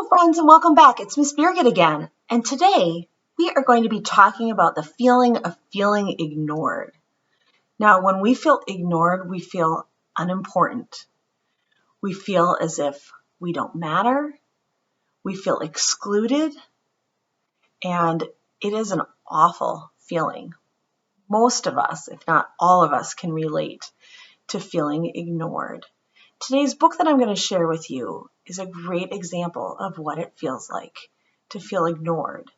Friends, and welcome back. It's Miss Birgit again, and today we are going to be talking about the feeling of feeling ignored. Now, when we feel ignored, we feel unimportant. We feel as if we don't matter. We feel excluded, and it is an awful feeling. Most of us, if not all of us, can relate to feeling ignored. Today's book that I'm going to share with you is a great example of what it feels like to feel ignored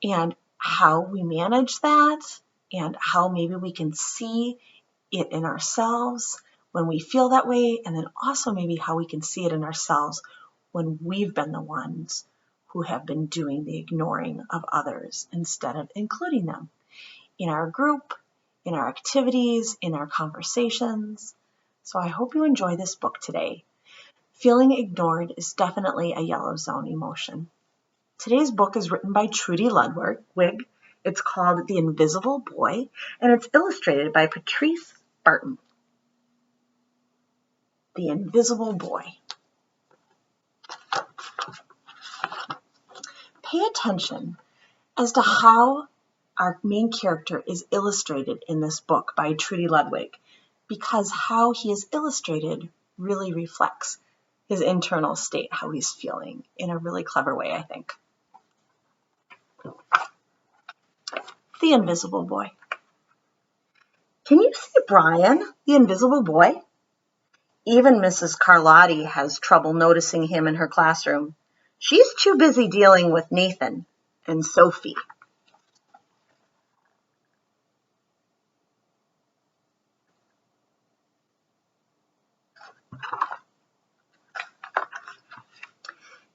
and how we manage that and how maybe we can see it in ourselves when we feel that way, and then also maybe how we can see it in ourselves when we've been the ones who have been doing the ignoring of others instead of including them in our group, in our activities, in our conversations. So I hope you enjoy this book today. Feeling ignored is definitely a yellow zone emotion. Today's book is written by Trudy Ludwig. It's called The Invisible Boy, and it's illustrated by Patrice Barton. The Invisible Boy. Pay attention as to how our main character is illustrated in this book by Trudy Ludwig, because how he is illustrated really reflects his internal state, how he's feeling, in a really clever way, I think. The Invisible Boy. Can you see Brian, the invisible boy? Even Mrs. Carlotti has trouble noticing him in her classroom. She's too busy dealing with Nathan and Sophie.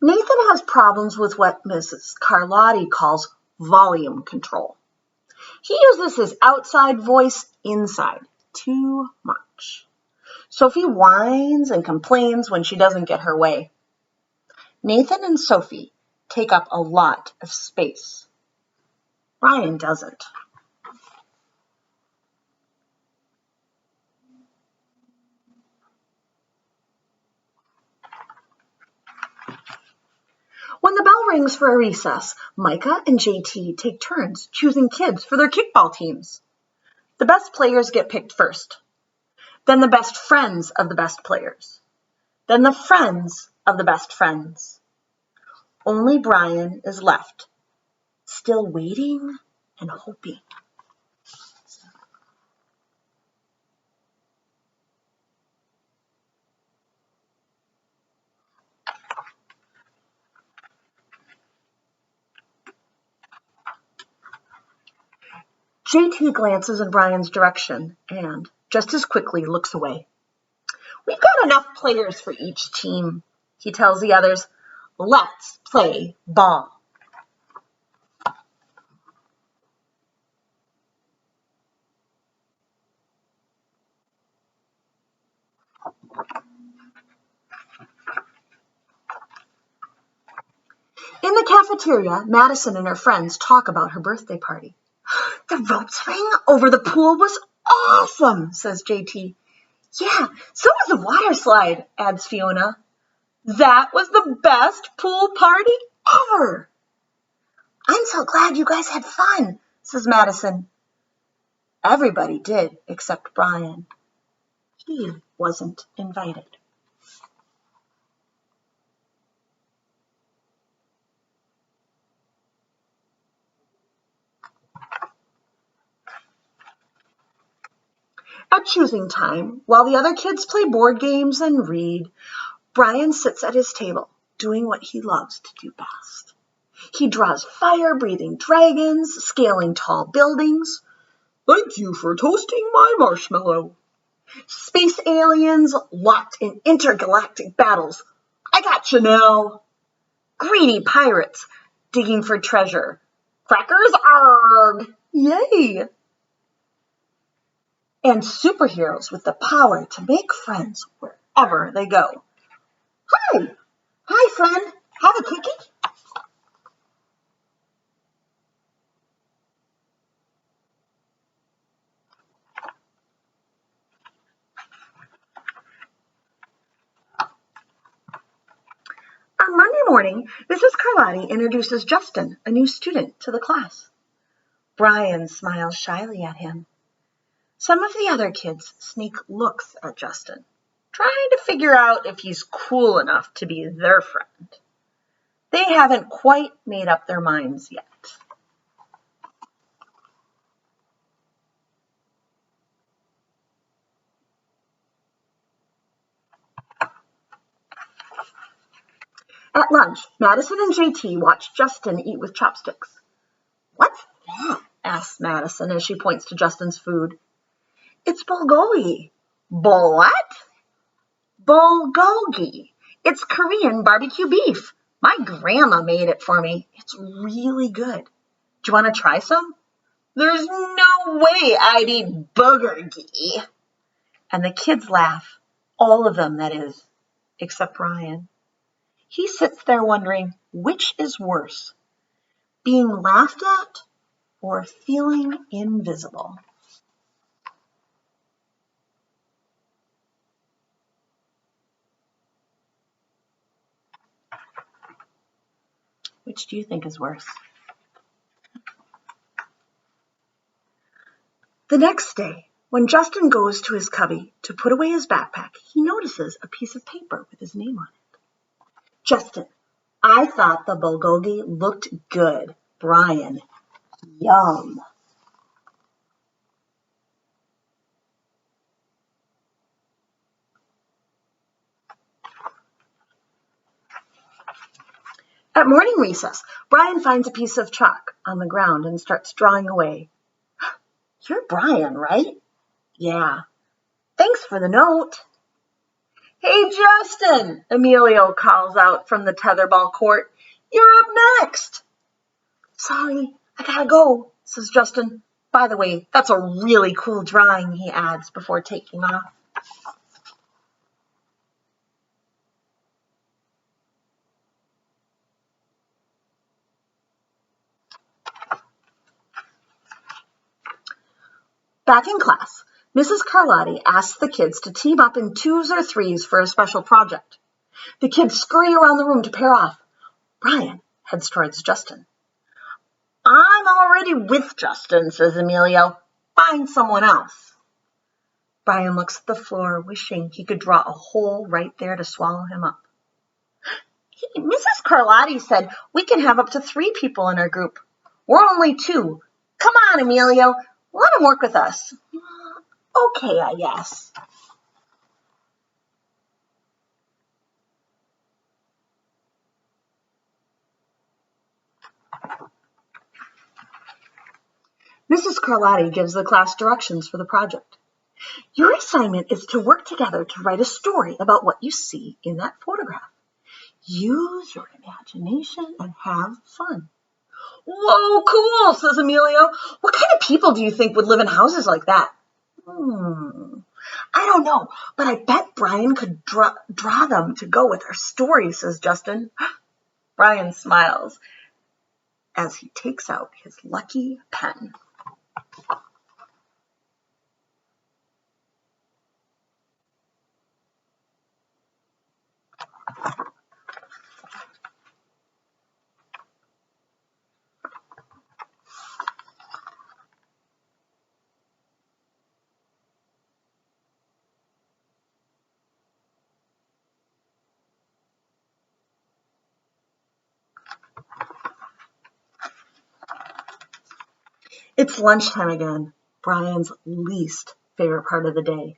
Nathan has problems with what Mrs. Carlotti calls volume control. He uses his outside voice inside too much. Sophie whines and complains when she doesn't get her way. Nathan and Sophie take up a lot of space. Brian doesn't. When the bell rings for a recess, Micah and JT take turns choosing kids for their kickball teams. The best players get picked first, then the best friends of the best players, then the friends of the best friends. Only Brian is left, still waiting and hoping. JT glances in Brian's direction and, just as quickly, looks away. We've got enough players for each team, he tells the others. Let's play ball. In the cafeteria, Madison and her friends talk about her birthday party. The rope swing over the pool was awesome, says JT. Yeah, so was the water slide, adds Fiona. That was the best pool party ever. I'm so glad you guys had fun, says Madison. Everybody did except Brian. He wasn't invited. At choosing time, while the other kids play board games and read, Brian sits at his table, doing what he loves to do best. He draws fire-breathing dragons, scaling tall buildings. Thank you for toasting my marshmallow. Space aliens locked in intergalactic battles. I got you now. Greedy pirates digging for treasure. Crackers, arg! Yay! And superheroes with the power to make friends wherever they go. Hi! Hi, friend. Have a cookie? On Monday morning, Mrs. Carlotti introduces Justin, a new student, to the class. Brian smiles shyly at him. Some of the other kids sneak looks at Justin, trying to figure out if he's cool enough to be their friend. They haven't quite made up their minds yet. At lunch, Madison and JT watch Justin eat with chopsticks. What's that? Asks Madison as she points to Justin's food. It's bulgogi. What? Bulgogi. It's Korean barbecue beef. My grandma made it for me. It's really good. Do you want to try some? There's no way I'd eat bulgogi. And the kids laugh. All of them, that is, except Brian. He sits there wondering which is worse, being laughed at or feeling invisible. Which do you think is worse? The next day, when Justin goes to his cubby to put away his backpack, he notices a piece of paper with his name on it. Justin, I thought the bulgogi looked good. Brian, yum. At morning recess, Brian finds a piece of chalk on the ground and starts drawing away. You're Brian, right? Yeah. Thanks for the note. Hey, Justin, Emilio calls out from the tetherball court. You're up next. Sorry, I gotta go, says Justin. By the way, that's a really cool drawing, he adds before taking off. Back in class, Mrs. Carlotti asks the kids to team up in twos or threes for a special project. The kids scurry around the room to pair off. Brian heads towards Justin. I'm already with Justin, says Emilio. Find someone else. Brian looks at the floor, wishing he could draw a hole right there to swallow him up. Hey, Mrs. Carlotti said we can have up to 3 people in our group. We're only 2. Come on, Emilio. Let him work with us. Okay, I guess. Mrs. Carlotti gives the class directions for the project. Your assignment is to work together to write a story about what you see in that photograph. Use your imagination and have fun. Whoa, cool, says Emilio. What kind of people do you think would live in houses like that? I don't know, but I bet Brian could draw them to go with our story, says Justin. Brian smiles as he takes out his lucky pen. It's lunchtime again, Brian's least favorite part of the day.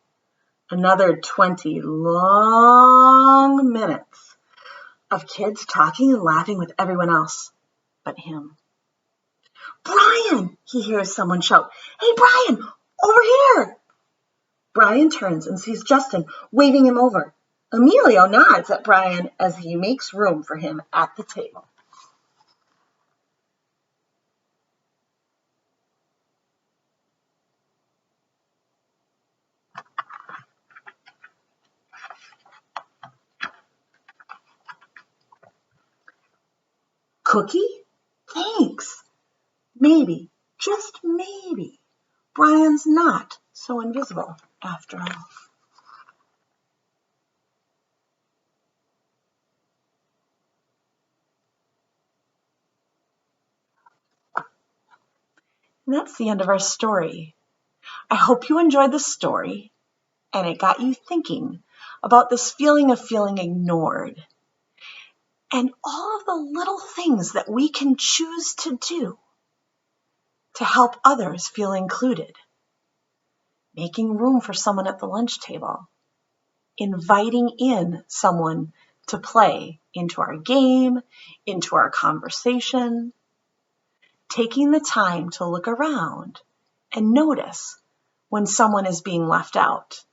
Another 20 long minutes of kids talking and laughing with everyone else but him. Brian, he hears someone shout. Hey, Brian, over here. Brian turns and sees Justin waving him over. Emilio nods at Brian as he makes room for him at the table. Cookie? Thanks. Maybe, just maybe, Brian's not so invisible after all. And that's the end of our story. I hope you enjoyed the story and it got you thinking about this feeling of feeling ignored and all of the little things that we can choose to do to help others feel included. Making room for someone at the lunch table, inviting in someone to play into our game, into our conversation, taking the time to look around and notice when someone is being left out,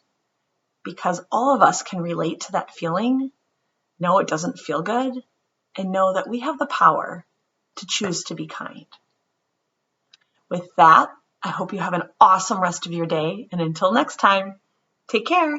because all of us can relate to that feeling, know it doesn't feel good, and know that we have the power to choose to be kind. With that, I hope you have an awesome rest of your day, and until next time, take care.